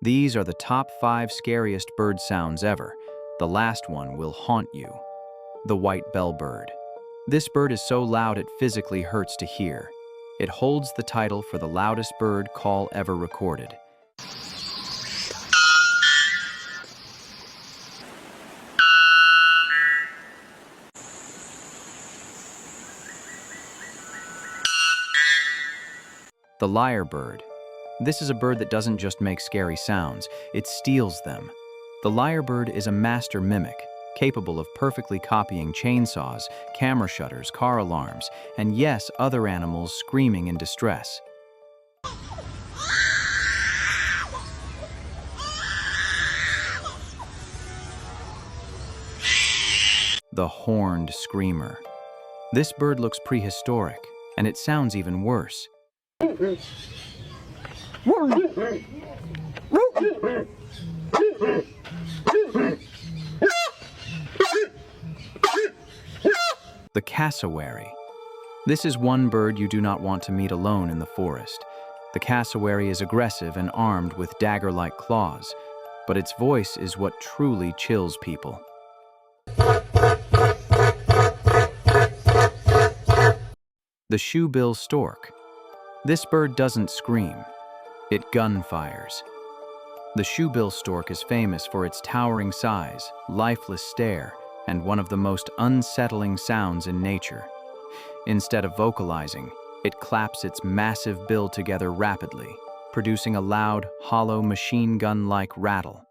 These are the top 5 scariest bird sounds ever. The last one will haunt you. The white bellbird. This bird is so loud it physically hurts to hear. It holds the title for the loudest bird call ever recorded. The lyrebird. This is a bird that doesn't just make scary sounds, it steals them. The lyrebird is a master mimic, capable of perfectly copying chainsaws, camera shutters, car alarms, and yes, other animals screaming in distress. The horned screamer. This bird looks prehistoric, and it sounds even worse. The cassowary. This is one bird you do not want to meet alone in the forest. The cassowary is aggressive and armed with dagger-like claws, but its voice is what truly chills people. The shoebill stork. This bird doesn't scream, it gunfires. The shoebill stork is famous for its towering size, lifeless stare, and one of the most unsettling sounds in nature. Instead of vocalizing, it claps its massive bill together rapidly, producing a loud, hollow machine gun-like rattle.